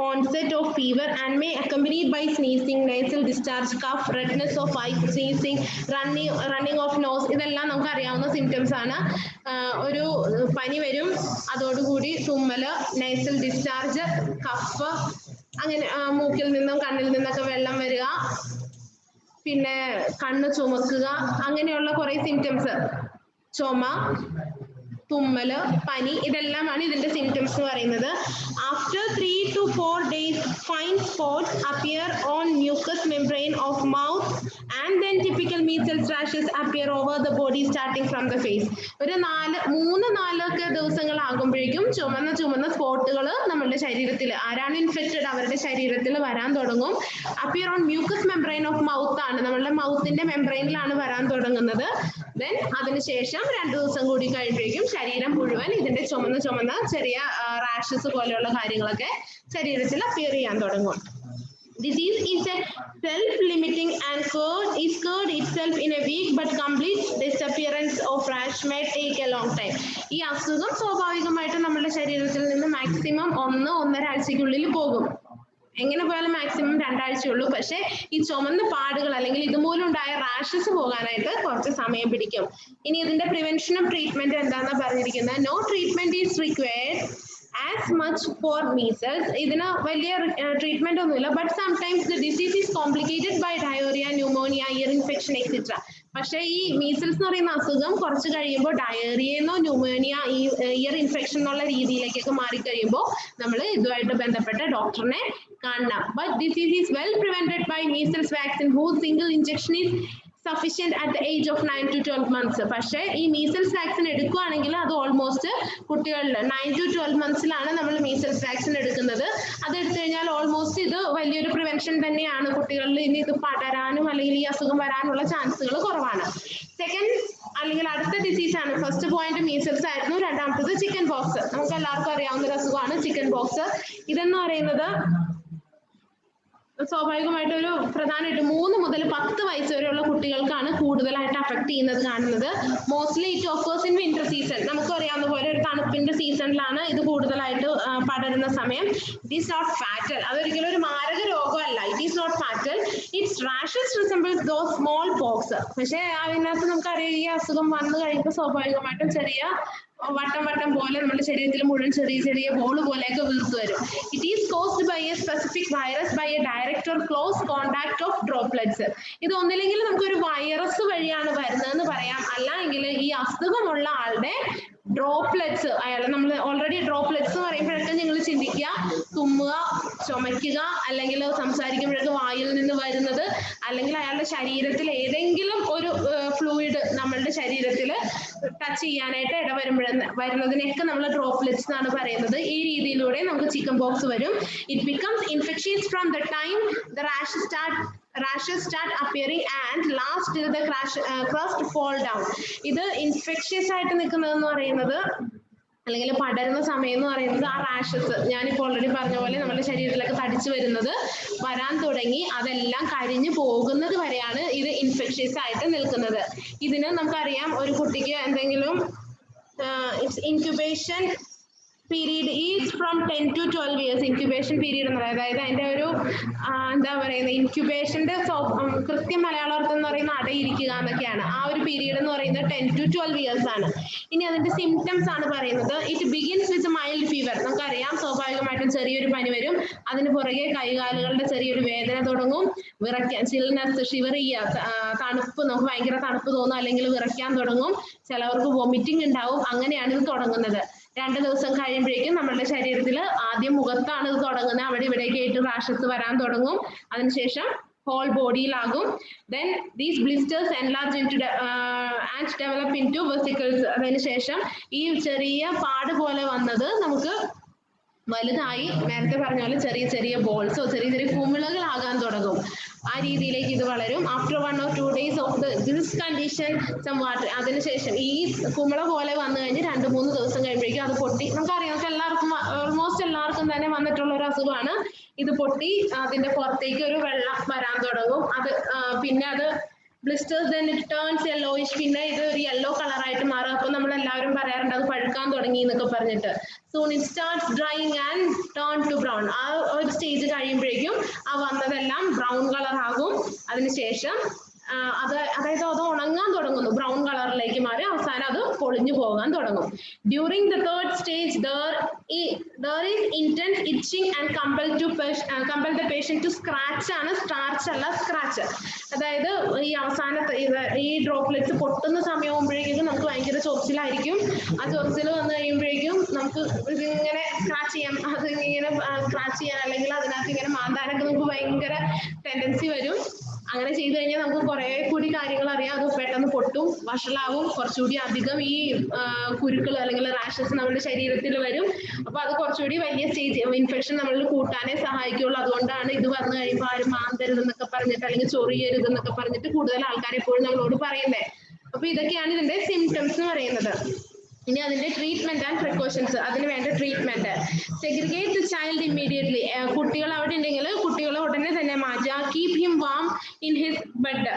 onset of fever and may accompanied by sneezing, nasal discharge, cough, redness of eyes, sneezing, running of nose. ഇതെല്ലാം നമുക്ക് അറിയാവുന്ന സിംറ്റംസ് ആണ്. ഒരു പനി വരും, അതോടുകൂടി തുമ്മല്, nasal discharge, കഫ്, അങ്ങനെ മൂക്കിൽ നിന്നും കണ്ണിൽ നിന്നൊക്കെ വെള്ളം വരിക, പിന്നെ കണ്ണ് ചുമക്കുക, അങ്ങനെയുള്ള കുറെ സിംറ്റംസ്. ചുമ, തുമ്മല്, പനി, ഇതെല്ലാമാണ് ഇതിന്റെ സിംറ്റംസ് എന്ന് പറയുന്നത്. After 3 to 4 days, fine spots appear on mucous membrane of mouth and then typical measles rashes appear over the body starting from the face. ഒരു 3-4 ദിവസങ്ങളാകുമ്പോഴേക്കും ചുമന്ന സ്പോട്ടുകൾ നമ്മളുടെ ശരീരത്തിൽ ആരാണ് ഇൻഫെക്റ്റഡ് അവരുടെ ശരീരത്തിൽ വരാൻ തുടങ്ങും. Appear on mucus membrane of mouth ആണ്, നമ്മളുടെ മൗത്തിന്റെ മെംബ്രെയിനിലാണ് വരാൻ തുടങ്ങുന്നത്. ദെൻ അതിനുശേഷം 2 ദിവസം കൂടി കഴിയുമ്പോഴേക്കും ശരീരം മുഴുവൻ ഇതിന്റെ ചുമന്ന ചെറിയ റാഷസ് പോലെയുള്ള കാര്യങ്ങളൊക്കെ ശരീരത്തിൽ അപ്പിയർ ചെയ്യാൻ തുടങ്ങും. Disease is a self-limiting and is cured itself in a week, but complete disappearance of rash may take a long time. ഈ അസുഖം സ്വാഭാവികമായിട്ടും നമ്മുടെ ശരീരത്തിൽ നിന്ന് മാക്സിമം 1-1.5 ആഴ്ചയ്ക്കുള്ളിൽ പോകും. എങ്ങനെ പോയാലും മാക്സിമം 2 ആഴ്ചയുള്ളൂ. പക്ഷെ ഈ ചുമന്ന പാടുകൾ അല്ലെങ്കിൽ ഇതുമൂലം ഉണ്ടായ റാഷസ് പോകാനായിട്ട് കുറച്ച് സമയം പിടിക്കും. ഇനി ഇതിന്റെ പ്രിവെൻഷനും ട്രീറ്റ്മെന്റ് എന്താണെന്ന് പറഞ്ഞിരിക്കുന്നത്. No treatment is required as much for measles. ഇതിന് വലിയ ട്രീറ്റ്മെന്റ് ഒന്നുമില്ല. But sometimes the disease is complicated by diarrhoea, pneumonia, ear infection etcetera. പക്ഷേ ഈ മീസൽസ് എന്ന് പറയുന്ന അസുഖം കുറച്ച് കഴിയുമ്പോൾ ഡയറിയെന്നോ ന്യൂമോണിയ, ഇയർ ഇൻഫെക്ഷൻ എന്നുള്ള രീതിയിലേക്കൊക്കെ മാറിക്കഴിയുമ്പോൾ നമ്മൾ ഇതുമായിട്ട് ബന്ധപ്പെട്ട ഡോക്ടറിനെ കാണണം. But disease is well prevented by measles vaccine whose single injection is sufficient at the age of 9 to 12 months. പക്ഷേ ഈ മീസൽസ് വാക്സിൻ എടുക്കുകയാണെങ്കിൽ അത് ഓൾമോസ്റ്റ് കുട്ടികളിൽ 9 to 12 monthsലാണ് നമ്മൾ മീസൽസ് വാക്സിൻ എടുക്കുന്നത്. അത് എടുത്തു കഴിഞ്ഞാൽ ഓൾമോസ്റ്റ് ഇത് വലിയൊരു പ്രിവെൻഷൻ തന്നെയാണ്. കുട്ടികളിൽ ഇനി ഇത് പടരാനും അല്ലെങ്കിൽ ഈ അസുഖം വരാനുള്ള ചാൻസുകൾ കുറവാണ്. സെക്കൻഡ് അല്ലെങ്കിൽ അടുത്ത ഡിസീസാണ്. ഫസ്റ്റ് പോയിന്റ് മീസൽസ് ആയിരുന്നു, രണ്ടാമത്തത് ചിക്കൻ പോക്സ്. നമുക്ക് എല്ലാവർക്കും അറിയാവുന്ന ഒരു അസുഖമാണ് ചിക്കൻ പോക്സ്. ഇതെന്ന് പറയുന്നത് സ്വാഭാവികമായിട്ട് ഒരു പ്രധാനമായിട്ട് 3 മുതൽ 10 വയസ്സ് വരെയുള്ള കുട്ടികൾക്കാണ് കൂടുതലായിട്ട് അഫക്ട് ചെയ്യുന്നത് കാണുന്നത്. Mostly it occurs in winter season. നമുക്ക് അറിയാവുന്ന പോലെ ഒരു തണുപ്പിന്റെ സീസണിലാണ് ഇത് കൂടുതലായിട്ട് പടരുന്ന സമയം. It is not fatal. അതൊരിക്കലും ഒരു മാരക രോഗമല്ല. It is not fatal. Its rashes resembles those smallpox. പക്ഷേ അതിനകത്ത് നമുക്കറിയാം ഈ അസുഖം വന്നു കഴിയുമ്പോൾ സ്വാഭാവികമായിട്ടും ചെറിയ വട്ടം പോലെ നമ്മുടെ ശരീരത്തിൽ മുഴുവൻ ചെറിയ ബോൾ പോലെയൊക്കെ വീർത്തു വരും. It is caused by a specific virus by a direct or close contact of droplets. ഇത് ഒന്നില്ലെങ്കിൽ നമുക്കൊരു വൈറസ് വഴിയാണ് വരുന്നതെന്ന് പറയാം, അല്ല എങ്കിൽ ഈ അസുഖമുള്ള ആളുടെ ഡ്രോപ്ലെറ്റ്സ്, അയാൾ നമ്മൾ ഓൾറെഡി ഡ്രോപ്ലെറ്റ്സ് എന്ന് പറയുമ്പോഴൊക്കെ നിങ്ങൾ ചിന്തിക്കുക തുമ്മുക, ചുമയ്ക്കുക, അല്ലെങ്കിൽ സംസാരിക്കുമ്പോഴൊക്കെ വായിൽ നിന്ന് വരുന്നത്, അല്ലെങ്കിൽ അയാളുടെ ശരീരത്തിൽ ഏതെങ്കിലും ഒരു ഫ്ലൂയിഡ് നമ്മളുടെ ശരീരത്തിൽ ടച്ച് ചെയ്യാനായിട്ട് വരുന്നതിനൊക്കെ നമ്മൾ ഡ്രോപ്ലെറ്റ്സ് എന്നാണ് പറയുന്നത്. ഈ രീതിയിലൂടെ നമുക്ക് ചിക്കൻ പോക്സ് വരും. It becomes infectious from the time the rashes start appearing and last till the crust fall down. ഇത് ഇൻഫെക്ഷ്യസ് ആയിട്ട് നിൽക്കുന്നതെന്ന് പറയുന്നത് അല്ലെങ്കിൽ പടരുന്ന സമയം എന്ന് പറയുന്നത് ആ റാഷസ് ഞാനിപ്പോൾ ഓൾറെഡി പറഞ്ഞ പോലെ നമ്മുടെ ശരീരത്തിലൊക്കെ തടിച്ചു വരാൻ തുടങ്ങി അതെല്ലാം കരിഞ്ഞു പോകുന്നത് വരെയാണ് ഇത് ഇൻഫെക്ഷ്യസ് ആയിട്ട് നിൽക്കുന്നത്. ഇതിന് നമുക്കറിയാം ഒരു കുട്ടിക്ക് എന്തെങ്കിലും incubation period is from 10 to 12 years. Incubation period എന്ന് പറയുന്നത് അതായത് അതിന്റെ ഒരു എന്താ പറയുന്നത് ഇൻക്യുബേഷന്റെ കൃത്യം മലയാള അർത്ഥം എന്ന് പറയുന്നത് അടയിരിക്കുക എന്നൊക്കെയാണ്. ആ ഒരു പീരീഡ് എന്ന് പറയുന്നത് 10 to 12 years ആണ്. ഇനി അതിന്റെ സിംറ്റംസ് ആണ് പറയുന്നത്. It begins with mild fever. നമുക്കറിയാം സ്വാഭാവികമായിട്ടും ചെറിയൊരു പനി വരും, അതിന് പുറകെ കൈകാലുകളുടെ ചെറിയൊരു വേദന തുടങ്ങും, വിറയ്ക്കാൻ ചിൽനെസ് ഷിവർ ചെയ്യുക, തണുപ്പ് നമുക്ക് ഭയങ്കര തണുപ്പ് തോന്നും അല്ലെങ്കിൽ വിറയ്ക്കാൻ തുടങ്ങും, ചിലവർക്ക് വോമിറ്റിംഗ് ഉണ്ടാവും. അങ്ങനെയാണ് ഇത് തുടങ്ങുന്നത്. 2 ദിവസം കഴിയുമ്പോഴേക്കും നമ്മുടെ ശരീരത്തിൽ ആദ്യം മുഖത്താണ് ഇത് തുടങ്ങുന്നത്, അവിടെ ഇവിടേക്ക് ആയിട്ട് റാഷസ് വരാൻ തുടങ്ങും, അതിനുശേഷം ഹോൾ ബോഡിയിലാകും. Then these blisters enlarge and develop into vesicles. അതിനുശേഷം ഈ ചെറിയ പാട് പോലെ വന്നത് നമുക്ക് വലുതായി നേരത്തെ പറഞ്ഞ പോലെ ചെറിയ ചെറിയ ബോൾസോ ചെറിയ ചെറിയ കുമിളകളാകാൻ തുടങ്ങും. ആ രീതിയിലേക്ക് ഇത് വളരും. After 1 or 2 days of this condition some water. അതിനുശേഷം ഈ കുമിള പോലെ വന്നു കഴിഞ്ഞ് 2-3 ദിവസം കഴിയുമ്പോഴേക്കും അത് പൊട്ടി. നമുക്കറിയാം, നമുക്ക് എല്ലാവർക്കും ഓൾമോസ്റ്റ് എല്ലാവർക്കും തന്നെ വന്നിട്ടുള്ള ഒരു അസുഖമാണ്. ഇത് പൊട്ടി അതിന്റെ പുറത്തേക്ക് ഒരു വെള്ളം വരാൻ തുടങ്ങും. അത് പിന്നെ അത് blisters then it turns yellowish. പിന്നെ ഇത് ഒരു യെല്ലോ കളറായിട്ട് മാറും. അപ്പൊ നമ്മൾ എല്ലാവരും പറയാറുണ്ട് അത് പഴുക്കാൻ തുടങ്ങി എന്നൊക്കെ പറഞ്ഞിട്ട്. soon it starts drying and turn to brown. ആ ഒരു സ്റ്റേജ് കഴിയുമ്പോഴേക്കും ആ വന്നതെല്ലാം ബ്രൗൺ കളർ ആകും. അതിനുശേഷം അതായത് അത് ഉണങ്ങാൻ തുടങ്ങുന്നു, ബ്രൗൺ കളറിലേക്ക് മാറി അവസാനം അത് പൊളിഞ്ഞു പോകാൻ തുടങ്ങും. During the third stage there is intense itching and compel the patient to scratch. ആണ് സ്റ്റാർച്ച് അല്ല സ്ക്രാച്ച്. അതായത് ഈ അവസാനത്തെ ഈ ഡ്രോപ്ലെറ്റ്സ് പൊട്ടുന്ന സമയമാകുമ്പോഴേക്കും നമുക്ക് ഭയങ്കര ചൊറിച്ചിലായിരിക്കും. ആ ചൊറിച്ചിൽ വന്നു കഴിയുമ്പോഴേക്കും നമുക്ക് ഇതിങ്ങനെ സ്ക്രാച്ച് ചെയ്യാം, അത് ഇങ്ങനെ സ്ക്രാച്ച് ചെയ്യാൻ അല്ലെങ്കിൽ അതിനകത്ത് ഇങ്ങനെ മാന്താനൊക്കെ നമുക്ക് ഭയങ്കര ടെൻഡൻസി വരും. അങ്ങനെ ചെയ്തു കഴിഞ്ഞാൽ നമുക്ക് കുറെ കൂടി കാര്യങ്ങൾ അറിയാം. അത് പെട്ടെന്ന് പൊട്ടും, വഷളാവും, കുറച്ചുകൂടി അധികം ഈ കുരുക്കൾ അല്ലെങ്കിൽ റാഷസ് നമ്മുടെ ശരീരത്തിൽ വരും. അപ്പൊ അത് കുറച്ചുകൂടി വലിയ സ്റ്റേജ് ഇൻഫെക്ഷൻ നമ്മളിൽ കൂട്ടാനേ സഹായിക്കുള്ളൂ. അതുകൊണ്ടാണ് ഇത് വന്നു കഴിയുമ്പോൾ ആരും മാന്തരുത് എന്നൊക്കെ പറഞ്ഞിട്ട് അല്ലെങ്കിൽ ചൊറിയരുത് എന്നൊക്കെ പറഞ്ഞിട്ട് കൂടുതൽ ആൾക്കാർ എപ്പോഴും നമ്മളോട് പറയുന്നത്. അപ്പൊ ഇതൊക്കെയാണ് ഇതിന്റെ സിംറ്റംസ് എന്ന് പറയുന്നത്. ഇനി അതിന്റെ ട്രീറ്റ്മെന്റ് ആൻഡ് പ്രിക്കോഷൻസ്, അതിന് വേണ്ട treatment. Segregate the child immediately. കുട്ടികൾ അവിടെ ഉണ്ടെങ്കിൽ കുട്ടികളെ ഉടനെ തന്നെ മാറ്റുക. Keep him warm in his bed.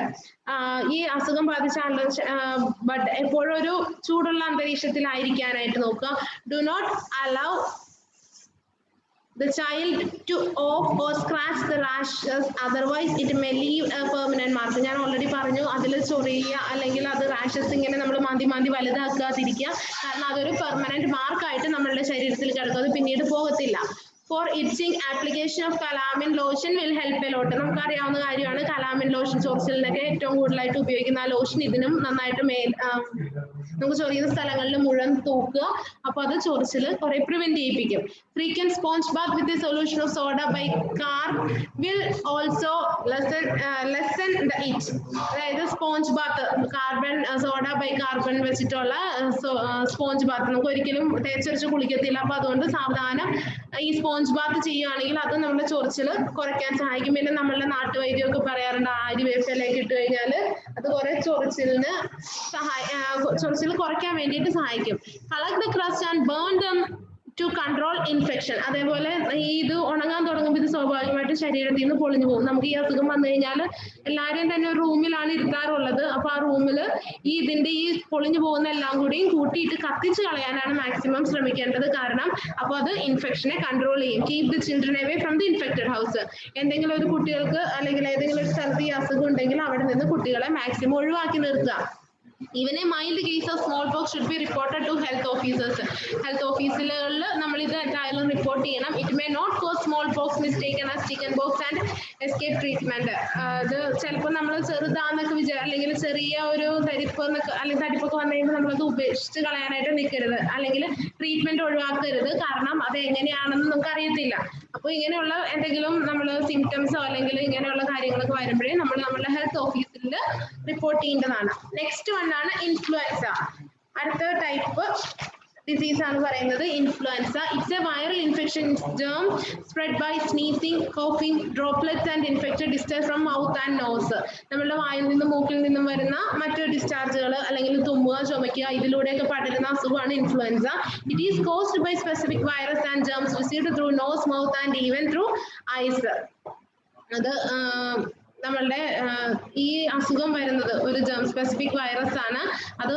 ഈ അസുഖം ബാധിച്ച ആളുടെ ബെഡ് എപ്പോഴും ഒരു ചൂടുള്ള അന്തരീക്ഷത്തിലായിരിക്കാനായിട്ട് നോക്കുക. Do not allow the child to off or scratch the rashes, otherwise it may leave a permanent mark. ഞാൻ ഓൾറെഡി പറഞ്ഞു, അതിൽ ചൊറിയ അല്ലെങ്കിൽ അത് റാഷസ് ഇങ്ങനെ നമ്മൾ മാന്തി വലുതാക്കാതിരിക്കുക. കാരണം അതൊരു പെർമനന്റ് മാർക്കായിട്ട് നമ്മളുടെ ശരീരത്തിൽ കിടക്കും, അത് പിന്നീട് പോകത്തില്ല. For itching, application of calamine lotion will help a lot. നമുക്കറിയാവുന്ന കാര്യമാണ് കലാമിൻ ലോഷൻ. ചൊറിച്ചിലിനൊക്കെ ഏറ്റവും കൂടുതലായിട്ട് ഉപയോഗിക്കുന്ന ആ ലോഷൻ ഇതിനും നന്നായിട്ട് നമുക്ക് ചൊറിയുന്ന സ്ഥലങ്ങളിൽ മുഴുവൻ തൂക്കുക. അപ്പൊ അത് ചൊറിച്ചിൽ കുറെ പ്രിവെന്റ് ചെയ്യിപ്പിക്കും. Frequent sponge bath with a solution of soda bicarb will also lessen the itch. അതായത് സ്പോഞ്ച് ബാത്ത്, കാർബൺ സോഡ ബൈകാർബൺ വെച്ചിട്ടുള്ള സ്പോഞ്ച് ബാത്ത് നമുക്ക് ഒരിക്കലും തേച്ചൊരിച്ച് കുളിക്കത്തില്ല. അപ്പൊ അതുകൊണ്ട് സാവധാനം ഈ സ്പോഞ്ച് ബാത്ത് ചെയ്യുകയാണെങ്കിൽ അത് നമ്മുടെ ചൊറിച്ചിൽ കുറയ്ക്കാൻ സഹായിക്കും. പിന്നെ നമ്മളുടെ നാട്ടുവൈദ്യമൊക്കെ പറയാറുണ്ട് ആര്യവേപ്പിലേക്ക് ഇട്ട് കഴിഞ്ഞാൽ അത് കുറെ ചൊറിച്ചിലിന് ചൊറിച്ചിൽ കുറയ്ക്കാൻ വേണ്ടിയിട്ട് സഹായിക്കും. Collect the crust and burn them to control infection. അതേപോലെ ഇത് ഉണങ്ങാൻ തുടങ്ങുമ്പോൾ ഇത് സ്വാഭാവികമായിട്ടും ശരീരത്തിൽ നിന്ന് പൊളിഞ്ഞു പോകും. നമുക്ക് ഈ അസുഖം വന്നു കഴിഞ്ഞാൽ എല്ലാവരെയും തന്നെ ഒരു റൂമിലാണ് ഇരുത്താറുള്ളത്. അപ്പൊ ആ റൂമിൽ ഇതിന്റെ ഈ പൊളിഞ്ഞു പോകുന്ന എല്ലാം കൂടിയും കൂട്ടിയിട്ട് കത്തിച്ച് കളയാനാണ് മാക്സിമം ശ്രമിക്കേണ്ടത്. കാരണം അപ്പൊ അത് ഇൻഫെക്ഷനെ കൺട്രോൾ ചെയ്യും. Keep the children away from the infected house. എന്തെങ്കിലും ഒരു കുട്ടികൾക്ക് അല്ലെങ്കിൽ ഏതെങ്കിലും ഒരു സ്ഥലത്ത് ഈ അസുഖം ഉണ്ടെങ്കിൽ അവിടെ നിന്ന് കുട്ടികളെ മാക്സിമം ഒഴിവാക്കി നിർത്തുക. Even a mild case of smallpox should be reported to health officers. Health officeകളിൽ നമ്മൾ ഇത് എന്തായാലും റിപ്പോർട്ട് ചെയ്യണം. It may not cause smallpox mistaken as chicken pox and escape treatment. അത് ചിലപ്പോൾ നമ്മൾ ചെറുതാന്നൊക്കെ അല്ലെങ്കിൽ ചെറിയ ഒരു തരിപ്പ് അല്ലെങ്കിൽ തടിപ്പൊക്കെ വന്നു കഴിയുമ്പോൾ നമ്മളത് ഉപേക്ഷിച്ച് കളയാനായിട്ട് നിൽക്കരുത്, അല്ലെങ്കിൽ ട്രീറ്റ്മെന്റ് ഒഴിവാക്കരുത്. കാരണം അത് എങ്ങനെയാണെന്ന് നമുക്ക് അറിയത്തില്ല. അപ്പൊ ഇങ്ങനെയുള്ള എന്തെങ്കിലും നമ്മൾ സിംറ്റംസോ അല്ലെങ്കിൽ ഇങ്ങനെയുള്ള കാര്യങ്ങളൊക്കെ വരുമ്പോഴേ നമ്മൾ നമ്മുടെ ഹെൽത്ത് ഓഫീസിൽ റിപ്പോർട്ട് ചെയ്യേണ്ടതാണ്. നെക്സ്റ്റ് വൺ ആണ് ഇൻഫ്ലുവൻസ. അടുത്ത ടൈപ്പ് ഡിസീസ് ആണ് പറയുന്നത് influenza. It's A viral infection germ spread by sneezing, coughing, droplets and infected discharge from mouth and nose. നമ്മളുടെ വായിൽ നിന്നും മൂക്കിൽ നിന്നും വരുന്ന മറ്റു ഡിസ്ചാർജുകൾ അല്ലെങ്കിൽ തുമ്മുക, ചുമയ്ക്കുക, ഇതിലൂടെയൊക്കെ പടരുന്ന അസുഖമാണ് influenza. It is caused by specific virus and germs received through nose, mouth and even through eyes. അത് നമ്മളുടെ ഈ അസുഖം വരുന്നത് ഒരു ജേം സ്പെസിഫിക് വൈറസ് ആണ്. അത്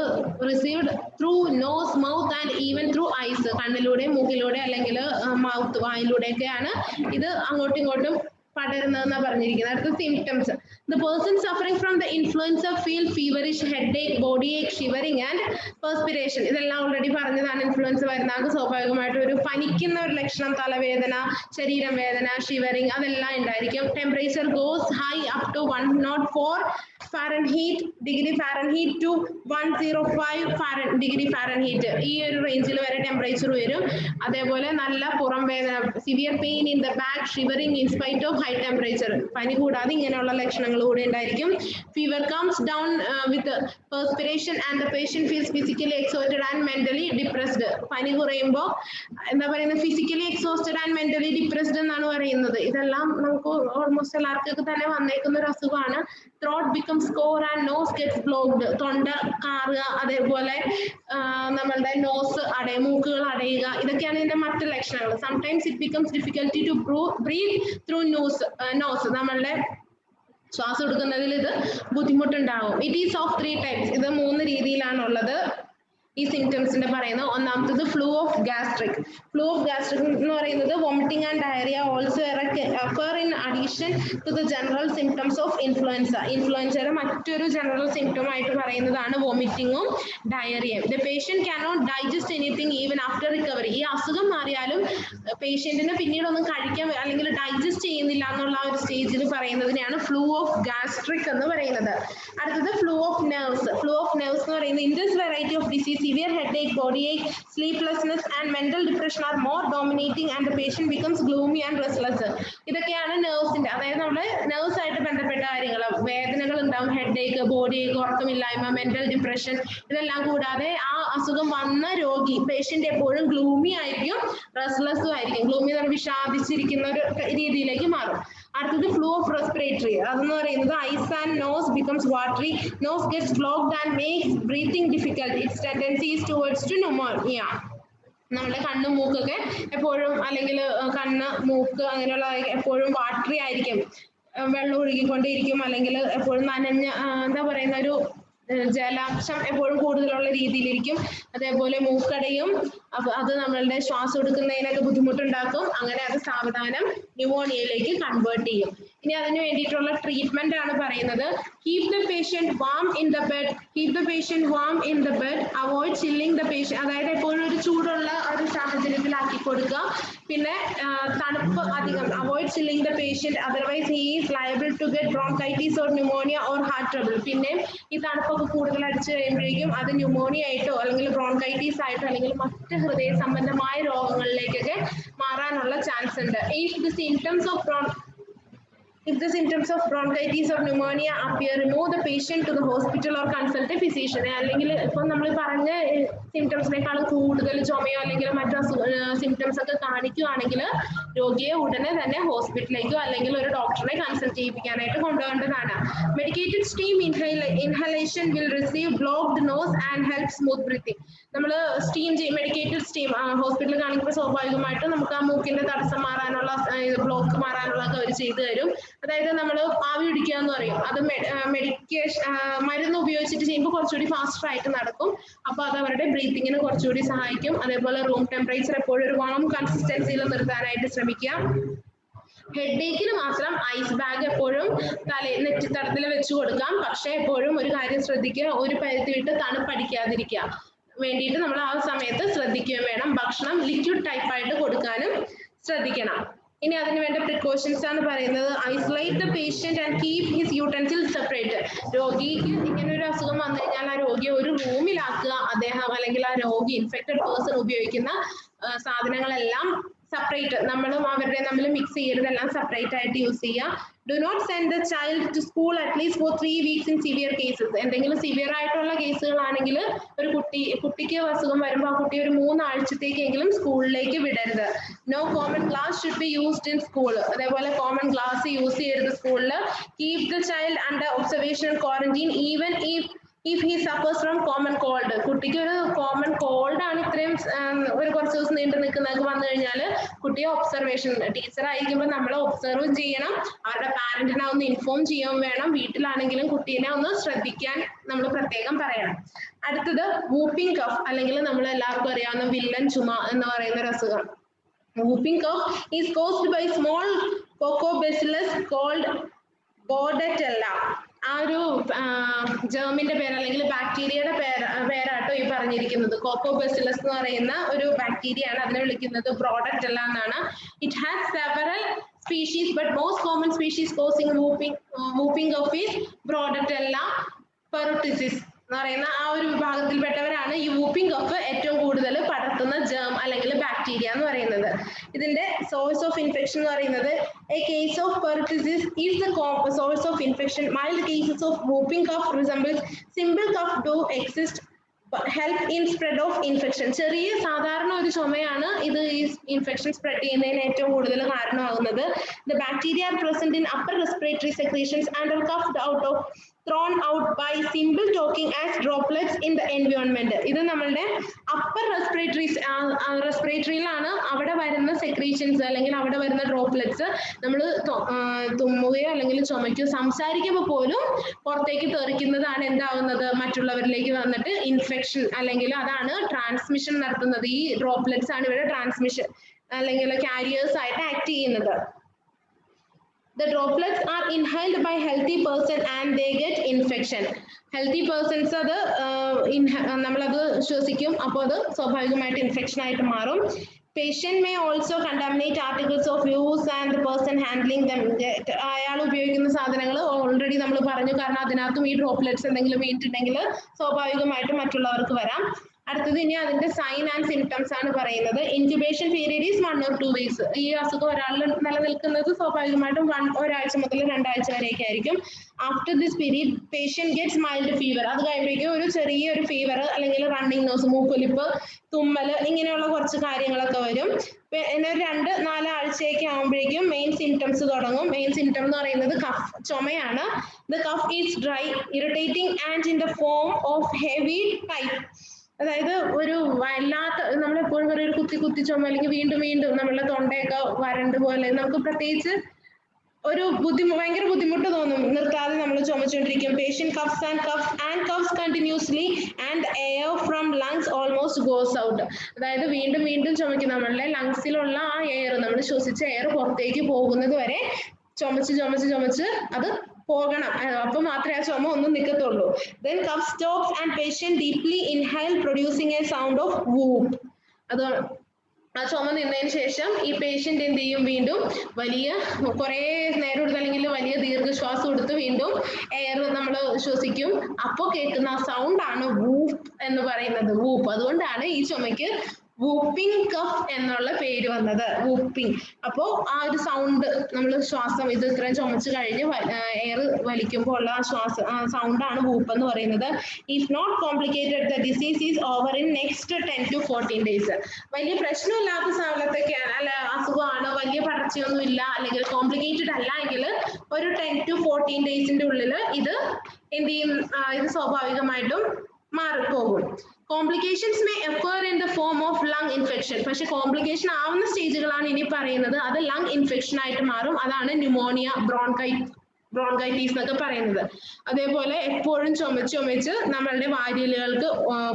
received through nose, mouth and even through eyes, കണ്ണിലൂടെ, മൂക്കിലൂടെ അല്ലെങ്കിൽ മൗത്ത് വായിലൂടെയൊക്കെയാണ് ഇത് അങ്ങോട്ടും ഇങ്ങോട്ടും പടരുന്നതെന്നാണ് പറഞ്ഞിരിക്കുന്നത്. അടുത്ത symptoms. The person suffering from the influenza feel feverish, headache, body ache, shivering and perspiration. ഇതെല്ലാം ഓൾറെഡി പറഞ്ഞതാണ്. ഇൻഫ്ലുവൻസ വരുന്ന ആൾക്ക് സ്വാഭാവികമായിട്ട് ഒരു പനിക്കുന്ന ഒരു ലക്ഷണം, തലവേദന, ശരീരം വേദന, ഷിവറിങ്, അതെല്ലാം ഉണ്ടായിരിക്കും. Temperature goes high up to 104 degree Fahrenheit to 105 degree Fahrenheit. ഈ ഒരു റേഞ്ചിൽ വരെ ടെമ്പറേച്ചർ വരും. അതേപോലെ നല്ല പുറം വേദന, severe pain in the back, shivering in spite of high temperature. പനി കൂടാതെ ഇങ്ങനെയുള്ള ലക്ഷണങ്ങൾ കൂടെ ഉണ്ടായിരിക്കും. Fever comes down with perspiration and the patient feels physically exhausted and mentally depressed. പനി കുറയുമ്പോൾ എന്താ പറയുന്നത്, physically exhausted and mentally depressed എന്നാണ് പറയുന്നത്. ഇതെല്ലാം നമുക്ക് ഓൾമോസ്റ്റ് എല്ലാവർക്കും തന്നെ വന്നേക്കുന്ന ഒരു അസുഖമാണ്. Throat becomes coarse and nose gets blocked. തൊണ്ട കാറുക, അതേപോലെ നമ്മളുടെ നോസ് മൂക്കുകൾ അടയുക, ഇതൊക്കെയാണ് ഇതിന്റെ മറ്റു ലക്ഷണങ്ങൾ. Sometimes it becomes difficulty to breathe through nose. നമ്മളുടെ ശ്വാസം എടുക്കുന്നതിൽ ഇത് ബുദ്ധിമുട്ടുണ്ടാവും. It is of 3 types. ഇത് 3 രീതിയിലാണുള്ളത്. ഈ സിംറ്റംസിന്റെ പറയുന്നത്. ഒന്നാമത്തത് flu of gastric. Flu of gastric എന്ന് പറയുന്നത് vomiting and diarrhoea also occur in addition to the general symptoms of influenza. ഇൻഫ്ലുവൻസയുടെ മറ്റൊരു ജനറൽ സിംറ്റം ആയിട്ട് പറയുന്നതാണ് വോമിറ്റിങ്ങും ഡയറിയയും. The patient cannot digest anything even after recovery. ഈ അസുഖം മാറിയാലും പേഷ്യന്റിന് പിന്നീട് ഒന്നും കഴിക്കാൻ അല്ലെങ്കിൽ ഡൈജസ്റ്റ് ചെയ്യുന്നില്ല എന്നുള്ള ഒരു സ്റ്റേജിൽ പറയുന്നതിനെയാണ് ഫ്ലൂ ഓഫ് ഗ്യാസ്ട്രിക് എന്ന് പറയുന്നത്. അടുത്തത് flu of nerves. Flu of nerves എന്ന് പറയുന്നത് in this variety of disease, severe headache, body ache, sleeplessness and mental depression are more dominating and the patient becomes gloomy and restless. ഇതൊക്കെയാണ് നെർവ്സിന്റെ, അതായത് നമ്മുടെ nerves ആയിട്ട് ബന്ധപ്പെട്ട കാര്യങ്ങൾ. വേദനകൾ ഉണ്ടാവും, ഹെഡേക്ക്, ബോഡി ഏക്ക്, ഉറക്കമില്ലായ്മ, മെന്റൽ ഡിപ്രഷൻ, ഇതെല്ലാം കൂടാതെ ആ അസുഖം വന്ന രോഗി പേഷ്യന്റ് എപ്പോഴും ഗ്ലൂമി ആയിരിക്കും, റെസ്റ്റ്ലെസ്സും ആയിരിക്കും. ഗ്ലൂമി എന്ന് പറഞ്ഞാൽ വിഷാദിച്ചിരിക്കുന്ന ഒരു രീതിയിലേക്ക് മാറും. അടുത്തത് ഫ്ലൂ ഓഫ് റെസ്പിറേറ്ററി. അതെന്ന് പറയുന്നത് eyes and nose becomes watery, nose gets blocked and makes breathing difficult. Its tendency is towards to pneumonia. നമ്മുടെ കണ്ണും മൂക്കൊക്കെ എപ്പോഴും, അല്ലെങ്കിൽ കണ്ണ്, മൂക്ക് അങ്ങനെയുള്ള എപ്പോഴും വാട്ടറി ആയിരിക്കും, വെള്ളം ഒഴുകിക്കൊണ്ടേയിരിക്കും, അല്ലെങ്കിൽ എപ്പോഴും നനഞ്ഞ എന്താ പറയുന്ന ഒരു ജലാംശം എപ്പോഴും കൂടുതലുള്ള രീതിയിലിരിക്കും. അതേപോലെ മൂക്കടയും, അത് നമ്മളുടെ ശ്വാസം എടുക്കുന്നതിനൊക്കെ ബുദ്ധിമുട്ടുണ്ടാക്കും. അങ്ങനെ അത് സാവധാനം ന്യൂമോണിയയിലേക്ക് കൺവേർട്ട് ചെയ്യും. ഇനി അതിന് വേണ്ടിയിട്ടുള്ള ട്രീറ്റ്മെന്റ് ആണ് പറയുന്നത്. Keep the patient warm in the bed. Keep the patient warm in the bed. Avoid chilling the patient. അതായത് എപ്പോഴും ഒരു ചൂടുള്ള ഒരു സാഹചര്യത്തിലാക്കി കൊടുക്കുക. പിന്നെ തണുപ്പ് അധികം, avoid chilling the patient, otherwise he is liable to get bronchitis or pneumonia or heart trouble. പിന്നെ ഈ തണുപ്പൊക്കെ കൂടുതൽ അടിച്ചു കഴിയുമ്പോഴേക്കും അത് ന്യൂമോണിയ ആയിട്ടോ അല്ലെങ്കിൽ ബ്രോങ്കൈറ്റിസ് ആയിട്ടോ അല്ലെങ്കിൽ മറ്റ് ഹൃദയ സംബന്ധമായ രോഗങ്ങളിലേക്കൊക്കെ മാറാനുള്ള ചാൻസ് ഉണ്ട്. If the symptoms of bronchitis or pneumonia appear, remove the patient to the hospital or consult a physician. അല്ലെങ്കിൽ ഇപ്പം നമ്മൾ പറഞ്ഞ സിംറ്റംസിനേക്കാളും കൂടുതൽ ചുമയോ അല്ലെങ്കിൽ മറ്റു സിംറ്റംസ് ഒക്കെ കാണിക്കുകയാണെങ്കിൽ രോഗിയെ ഉടനെ തന്നെ ഹോസ്പിറ്റലിലേക്കോ അല്ലെങ്കിൽ ഒരു ഡോക്ടറെ കൺസൾട്ട് ചെയ്യിപ്പിക്കാനായിട്ട് കൊണ്ടുപോകേണ്ടതാണ്. Medicated steam inhalation will receive blocked nose and help smooth breathing. നമ്മൾ മെഡിക്കേറ്റഡ് സ്റ്റീം ഹോസ്പിറ്റലിൽ കാണിക്കുമ്പോൾ സ്വാഭാവികമായിട്ടും നമുക്ക് ആ മൂക്കിന്റെ തടസ്സം മാറാനുള്ള, ബ്ലോക്ക് മാറാനുള്ള ഒക്കെ അവർ ചെയ്തു തരും. അതായത് നമ്മൾ ആവി പിടിക്കുക എന്ന് പറയും, അത് മരുന്ന് ഉപയോഗിച്ചിട്ട് ചെയ്യുമ്പോൾ കുറച്ചുകൂടി ഫാസ്റ്റർ ആയിട്ട് നടക്കും. അപ്പൊ അത് അവരുടെ ബ്രീത്തിങ്ങിന് കുറച്ചുകൂടി സഹായിക്കും. അതേപോലെ റൂം ടെമ്പറേച്ചർ എപ്പോഴും ഒരു വാം കൺസിസ്റ്റൻസിയിൽ നിർത്താനായിട്ട് ശ്രമിക്കുക. ഹെഡേക്കിന് മാത്രം ഐസ് ബാഗ് എപ്പോഴും നെറ്റിത്തടത്തിൽ വെച്ച് കൊടുക്കാം. പക്ഷെ എപ്പോഴും ഒരു കാര്യം ശ്രദ്ധിക്കുക, ഒരു പരിധി വിട്ട് തണുപ്പടിക്കാതിരിക്കുക വേണ്ടിയിട്ട് നമ്മൾ ആ സമയത്ത് ശ്രദ്ധിക്കുകയും വേണം. ഭക്ഷണം ലിക്വിഡ് ടൈപ്പ് ആയിട്ട് കൊടുക്കാനും ശ്രദ്ധിക്കണം. ഇനി അതിന് വേണ്ട പ്രിക്കോഷൻസ് ആണ് പറയുന്നത്. Isolate the patient and keep his utensils separate. രോഗിക്ക് ഇങ്ങനെ ഒരു അസുഖം വന്നു കഴിഞ്ഞാൽ ആ രോഗിയെ ഒരു റൂമിലാക്കുക. അദ്ദേഹം അല്ലെങ്കിൽ ആ രോഗി ഇൻഫെക്റ്റഡ് പേഴ്സൺ ഉപയോഗിക്കുന്ന സാധനങ്ങളെല്ലാം സെപ്പറേറ്റ്, നമ്മളും അവരുടെ തമ്മിൽ മിക്സ് ചെയ്യരുത്, എല്ലാം സെപ്പറേറ്റ് ആയിട്ട് യൂസ് ചെയ്യുക. Do not send the child to school at least for 3 weeks in severe cases. എന്തെങ്കിലും സിവിയർ ആയിട്ടുള്ള കേസുകളാണെങ്കിൽ ഒരു കുട്ടിക്ക് അസുഖം വരുമ്പോൾ ആ കുട്ടി ഒരു 3 ആഴ്ചത്തേക്കെങ്കിലും സ്കൂളിലേക്ക് വിടരുത്. No common glass should be used in school. അതേപോലെ കോമൺ ഗ്ലാസ് യൂസ് ചെയ്യരുത് സ്കൂളിൽ. Keep the child under observation quarantine even if if he suffers from common cold, കുട്ടിക്ക് ഒരു കോമൺ കോൾഡ് ആണ് ഇത്രയും ഒരു കുറച്ച് ദിവസം നീണ്ടു നിൽക്കുന്നതൊക്കെ വന്നു കഴിഞ്ഞാൽ കുട്ടിയെ ഒബ്സർവേഷൻ, ടീച്ചർ ആയിരിക്കുമ്പോൾ നമ്മളെ ഒബ്സർവ് ചെയ്യണം, അവരുടെ പാരന്റിനെ ഒന്ന് ഇൻഫോം ചെയ്യാൻ വേണം, വീട്ടിലാണെങ്കിലും കുട്ടീനെ ഒന്ന് ശ്രദ്ധിക്കാൻ നമ്മൾ പ്രത്യേകം പറയണം. അടുത്തത് വൂപ്പിംഗ് കഫ്, അല്ലെങ്കിൽ നമ്മൾ എല്ലാവർക്കും അറിയാവുന്ന വില്ലൻ ചുമ എന്ന് പറയുന്ന ഒരു അസുഖം. Whooping cough is caused by small Coccobacillus called Bordetella. ആ ഒരു ജേമിന്റെ പേര് അല്ലെങ്കിൽ ബാക്ടീരിയയുടെ പേരാട്ടോ ഈ പറഞ്ഞിരിക്കുന്നത്. കോക്കോബെസിലസ് എന്ന് പറയുന്ന ഒരു ബാക്ടീരിയ ആണ്, അതിനെ വിളിക്കുന്നത് ബ്രോഡറ്റെല്ല എന്നാണ്. It has several species but most common species causing whooping cough is Bordetella pertussis എന്ന് പറയുന്ന ആ ഒരു വിഭാഗത്തിൽപ്പെട്ടവരാണ് ഈ whooping cough ഏറ്റവും കൂടുതൽ പടർത്തുന്ന ജേം അല്ലെങ്കിൽ ബാക്ടീരിയ എന്ന് പറയുന്നത്. ഇതിന്റെ സോഴ്സ് ഓഫ് ഇൻഫെക്ഷൻ എന്ന് പറയുന്നത് a case of pertussis is the source of infection. Mild cases of whooping cough resembles simple cough do exist help in spread of infection. ചെറിയ സാധാരണ ഒരു ചുമയാണ് ഇത് ഈ ഇൻഫെക്ഷൻ സ്പ്രെഡ് ചെയ്യുന്നതിന് ഏറ്റവും കൂടുതൽ കാരണമാകുന്നത്. The bacteria are present in upper respiratory secretions and are coughed out of thrown out by simple talking as droplets in the environment. ഇത് നമ്മളുടെ അപ്പർ റെസ്പിറേറ്ററിയിലാണ് അവിടെ വരുന്ന സെക്രീഷൻസ് അല്ലെങ്കിൽ അവിടെ വരുന്ന ഡ്രോപ്ലെറ്റ്സ് നമ്മൾ തുമ്മുകയോ അല്ലെങ്കിൽ ചുമയ്ക്കോ സംസാരിക്കുമ്പോൾ പോലും പുറത്തേക്ക് തെറിക്കുന്നതാണ് എന്താവുന്നത്, മറ്റുള്ളവരിലേക്ക് വന്നിട്ട് ഇൻഫെക്ഷൻ അല്ലെങ്കിൽ അതാണ് ട്രാൻസ്മിഷൻ നടത്തുന്നത്. ഈ ഡ്രോപ്ലെറ്റ്സ് ആണ് ഇവിടെ ട്രാൻസ്മിഷൻ അല്ലെങ്കിൽ കാരിയേഴ്സ് ആയിട്ട് ആക്ട് ചെയ്യുന്നത്. The droplets are inhaled by healthy person and they get infection. Healthy persons അത് നമ്മളത് ശ്വസിക്കും, അപ്പോൾ അത് സ്വാഭാവികമായിട്ട് ഇൻഫെക്ഷൻ ആയിട്ട് മാറും. Patient may also contaminate articles of use and the person handling them. അയാൾ ഉപയോഗിക്കുന്ന സാധനങ്ങൾ ഓൾറെഡി നമ്മൾ പറഞ്ഞു, കാരണം അതിനകത്തും ഈ ഡ്രോപ്ലെറ്റ്സ് എന്തെങ്കിലും വീണിട്ടുണ്ടെങ്കിൽ സ്വാഭാവികമായിട്ടും മറ്റുള്ളവർക്ക് വരാം. അടുത്തത് ഇനി അതിന്റെ സൈൻ ആൻഡ് സിംറ്റംസ് ആണ് പറയുന്നത്. Incubation period is 1 or 2 weeks. ഈ അസുഖം ഒരാളിൽ നിലനിൽക്കുന്നത് സ്വാഭാവികമായിട്ടും ഒരാഴ്ച മുതൽ 2 ആഴ്ച വരെയൊക്കെ ആയിരിക്കും. After this period patient gets mild fever. അത് കഴിയുമ്പോഴേക്കും ഒരു ചെറിയൊരു ഫീവർ അല്ലെങ്കിൽ റണ്ണിങ് നോസ്, മൂക്കൊലിപ്പ്, തുമ്മല്, ഇങ്ങനെയുള്ള കുറച്ച് കാര്യങ്ങളൊക്കെ വരും. പിന്നെ 2-4 ആഴ്ചയൊക്കെ ആകുമ്പോഴേക്കും മെയിൻ സിംറ്റംസ് തുടങ്ങും. മെയിൻ സിംറ്റം എന്ന് പറയുന്നത് കഫ്, ചുമയാണ്. The cough is dry, irritating and in the form of heavy type. അതായത് ഒരു വല്ലാത്ത, നമ്മളെപ്പോഴും പറയും ഒരു കുത്തി ചുമ അല്ലെങ്കിൽ വീണ്ടും വീണ്ടും നമ്മളുടെ തൊണ്ടയൊക്കെ വരണ്ട് പോലെ, നമുക്ക് പ്രത്യേകിച്ച് ഒരു ഭയങ്കര ബുദ്ധിമുട്ട് തോന്നും, നിർത്താതെ നമ്മൾ ചുമച്ചുകൊണ്ടിരിക്കും. Patient coughs continuously and air from lungs almost goes out. അതായത് വീണ്ടും വീണ്ടും ചുമക്കും, നമ്മളുടെ ലങ്സിലുള്ള ആ എയർ, നമ്മൾ ശ്വസിച്ച എയർ പുറത്തേക്ക് പോകുന്നത് വരെ ചുമച്ച് അത് പോകണം, അപ്പൊ മാത്രമേ ആ ചുമ ഒന്നും നിൽക്കത്തുള്ളൂ. Then cough stops and patient deeply inhale producing a sound of whoop. അത് ആ ചുമ നിന്നതിന് ശേഷം ഈ പേഷ്യന്റ് എന്ത് ചെയ്യും, വീണ്ടും വലിയ കുറെ നേരം എടുത്ത് അല്ലെങ്കിൽ വലിയ ദീർഘശ്വാസം എടുത്ത് വീണ്ടും എയർ നമ്മൾ ശ്വസിക്കും. അപ്പോൾ കേൾക്കുന്ന ആ സൗണ്ട് ആണ് വൂപ്പ് എന്ന് പറയുന്നത്, വൂപ്പ്. അതുകൊണ്ടാണ് ഈ ചുമയ്ക്ക് വൂപ്പിംഗ് കഫ് എന്നുള്ള പേര് വന്നത്, വൂപ്പിംഗ്. അപ്പോൾ ആ ഒരു സൗണ്ട്, നമ്മൾ ശ്വാസം ഇത് ഇത്രയും ചുമച്ച് കഴിഞ്ഞ് എയർ വലിക്കുമ്പോൾ ഉള്ള ആ സൗണ്ട് ആണ് വൂപ്പ് എന്ന് പറയുന്നത്. If not complicated the disease is over in next 10 to 14 days. വലിയ പ്രശ്നമില്ലാത്ത സ്ഥലത്തൊക്കെയാണ്, അല്ല അസുഖമാണ്, വലിയ പടർച്ചയൊന്നും ഇല്ല അല്ലെങ്കിൽ കോംപ്ലിക്കേറ്റഡ് അല്ല എങ്കിൽ ഒരു 10 to 14 daysന്റെ ഉള്ളിൽ ഇത് എന്ത് ചെയ്യും, ഇത് സ്വാഭാവികമായിട്ടും മാറിപ്പോകും. Complications may occur in the form of lung infection. പക്ഷെ കോംപ്ലിക്കേഷൻ ആവുന്ന സ്റ്റേജുകളാണ് ഇനി പറയുന്നത്, അത് ലങ് ഇൻഫെക്ഷൻ ആയിട്ട് മാറും. അതാണ് ന്യൂമോണിയ, ബ്രോൺകൈറ്റീസ് എന്നൊക്കെ പറയുന്നത്. അതേപോലെ എപ്പോഴും ചുമച്ച് നമ്മളുടെ വാരിയലുകൾക്ക്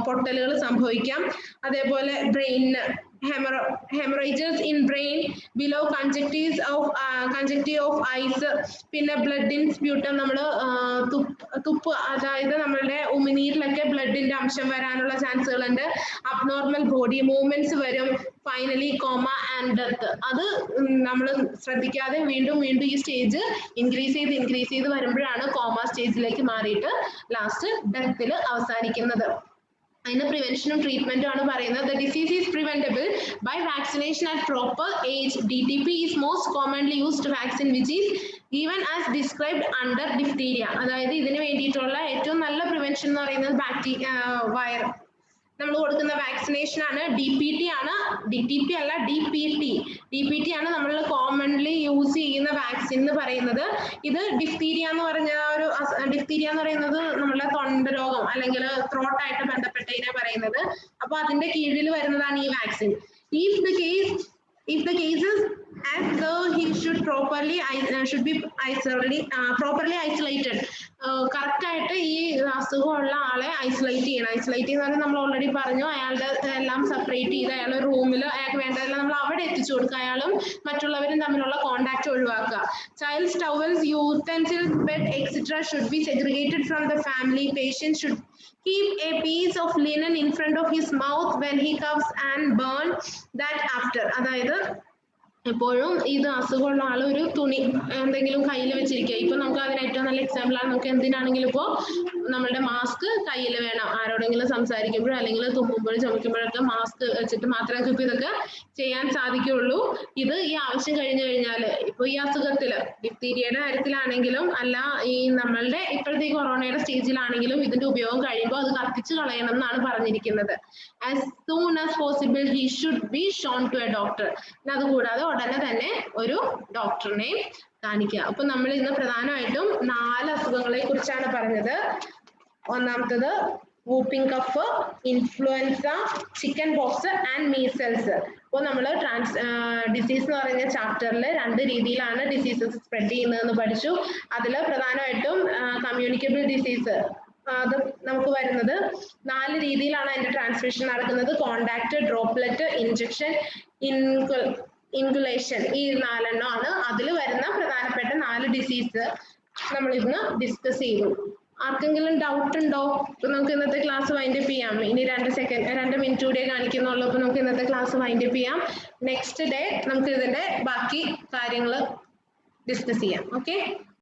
പൊട്ടലുകൾ സംഭവിക്കാം. അതേപോലെ ബ്രെയിനിന് hemorrhages in brain below conjunctive of eyes. പിന്നെ ബ്ലഡ് ഇൻ സ്പ്യൂട്ടം, നമ്മൾ തുപ്പ്, അതായത് നമ്മളുടെ ഉമിനീരിലൊക്കെ ബ്ലഡിന്റെ അംശം വരാനുള്ള ചാൻസുകൾ ഉണ്ട്. അബ്നോർമൽ ബോഡി മൂവ്മെന്റ്സ് വരും. Finally comma and death. അത് നമ്മൾ ശ്രദ്ധിക്കാതെ വീണ്ടും ഈ സ്റ്റേജ് ഇൻക്രീസ് ചെയ്ത് വരുമ്പോഴാണ് കോമ സ്റ്റേജിലേക്ക് മാറിയിട്ട് ലാസ്റ്റ് ഡെത്തിൽ അവസാനിക്കുന്നത്. അതിന് പ്രിവെൻഷനും ട്രീറ്റ്മെന്റും ആണ് പറയുന്നത്. The disease is preventable by vaccination at proper age. DTP is most commonly used vaccine which is given as described under diphtheria. അതായത് ഇതിന് വേണ്ടിയിട്ടുള്ള ഏറ്റവും നല്ല പ്രിവെൻഷൻ എന്ന് പറയുന്നത് നമ്മൾ കൊടുക്കുന്ന വാക്സിനേഷൻ ആണ്. DPT ആണ്, DTP അല്ല, DPT ആണ് നമ്മൾ കോമൺലി യൂസ് ചെയ്യുന്ന വാക്സിൻ. വാക്സിൻ എന്ന് പറയുന്നത് ഇത് ഡിഫ്തീരിയ എന്ന് പറഞ്ഞ ഒരു ഡിഫ്തീരിയ എന്ന് പറയുന്നത് നമ്മുടെ തൊണ്ട രോഗം അല്ലെങ്കിൽ ത്രോട്ട് ആയിട്ട് ബന്ധപ്പെട്ടതിനെ പറയുന്നത്. അപ്പൊ അതിന്റെ കീഴിൽ വരുന്നതാണ് ഈ vaccine. If the cases as though he should should be properly isolated. Correct ആയിട്ട് ഈ അസുഖമുള്ള ആളെ ഐസൊലേറ്റ് ചെയ്യണം. ഐസൊലേറ്റ് ചെയ്യുന്ന നമ്മൾ ഓൾറെഡി പറഞ്ഞു, അയാളുടെ എല്ലാം സെപ്പറേറ്റ് ചെയ്ത് അയാൾ റൂമിൽ അയാൾക്ക് വേണ്ടതെല്ലാം നമ്മൾ അവിടെ എത്തിച്ചു കൊടുക്കുക. അയാളും മറ്റുള്ളവരും തമ്മിലുള്ള കോണ്ടാക്ട് ഒഴിവാക്കുക. Child's towels, utensils, bed, etc. should be segregated from the family. Patient should keep a piece of linen in front of his mouth when he coughs and burn that after. അതായത് എപ്പോഴും ഇത് അസുഖമുള്ള ആൾ ഒരു തുണി എന്തെങ്കിലും കയ്യിൽ വെച്ചിരിക്കുക. ഇപ്പൊ നമുക്ക് അതിന് ഏറ്റവും നല്ല എക്സാമ്പിൾ ആണ്, നമുക്ക് എന്തിനാണെങ്കിലും ഇപ്പോ നമ്മളുടെ മാസ്ക് കയ്യിൽ വേണം. ആരോടെങ്കിലും സംസാരിക്കുമ്പോഴും അല്ലെങ്കിൽ തുമ്മുമ്പോഴും ചുമക്കുമ്പോഴൊക്കെ മാസ്ക് വെച്ചിട്ട് മാത്രമേ നമുക്ക് ഇതൊക്കെ ചെയ്യാൻ സാധിക്കുകയുള്ളൂ. ഇത് ഈ ആവശ്യം കഴിഞ്ഞു കഴിഞ്ഞാൽ ഇപ്പൊ ഈ അസുഖത്തില് ഡിഫ്തീരിയയുടെ കാര്യത്തിലാണെങ്കിലും അല്ല ഈ നമ്മളുടെ ഇപ്പോഴത്തെ ഈ കൊറോണയുടെ സ്റ്റേജിലാണെങ്കിലും ഇതിന്റെ ഉപയോഗം കഴിയുമ്പോൾ അത് കത്തിച്ചു കളയണം എന്നാണ് പറഞ്ഞിരിക്കുന്നത്. As soon as possible he should be shown to a doctor. അതുകൂടാതെ ഉടനെ തന്നെ ഒരു ഡോക്ടറിനെ കാണിക്കുക. അപ്പൊ നമ്മൾ ഇന്ന് പ്രധാനമായിട്ടും 4 അസുഖങ്ങളെ കുറിച്ചാണ് പറഞ്ഞത്. ഒന്നാമത്തത് whooping cough, influenza, chickenpox and measles. അപ്പോൾ നമ്മൾ ഡിസീസ് എന്ന് പറയുന്ന ചാപ്റ്ററിൽ 2 രീതിയിലാണ് ഡിസീസസ് സ്പ്രെഡ് ചെയ്യുന്നതെന്ന് പഠിച്ചു. അതിൽ പ്രധാനമായിട്ടും കമ്മ്യൂണിക്കബിൾ ഡിസീസ് അത് നമുക്ക് വരുന്നത് 4 രീതിയിലാണ് അതിന്റെ ട്രാൻസ്മിഷൻ നടക്കുന്നത്. Contact, droplet, injection, inoculation. ഈ 4 എണ്ണമാണ് അതിൽ വരുന്ന പ്രധാനപ്പെട്ട 4 ഡിസീസ് നമ്മൾ ഇന്ന് ഡിസ്കസ് ചെയ്തു. ആർക്കെങ്കിലും ഡൗട്ട് ഉണ്ടോ? ഇപ്പൊ നമുക്ക് ഇന്നത്തെ ക്ലാസ് വൈൻഡപ്പ് ചെയ്യാം. ഇനി 2 മിനിറ്റ് കൂടിയേ കാണിക്കുന്നുള്ളൂ. അപ്പൊ നമുക്ക് ഇന്നത്തെ ക്ലാസ് വൈൻഡപ്പ് ചെയ്യാം. നെക്സ്റ്റ് ഡേ നമുക്ക് ഇതിന്റെ ബാക്കി കാര്യങ്ങൾ ഡിസ്കസ് ചെയ്യാം. ഓക്കെ.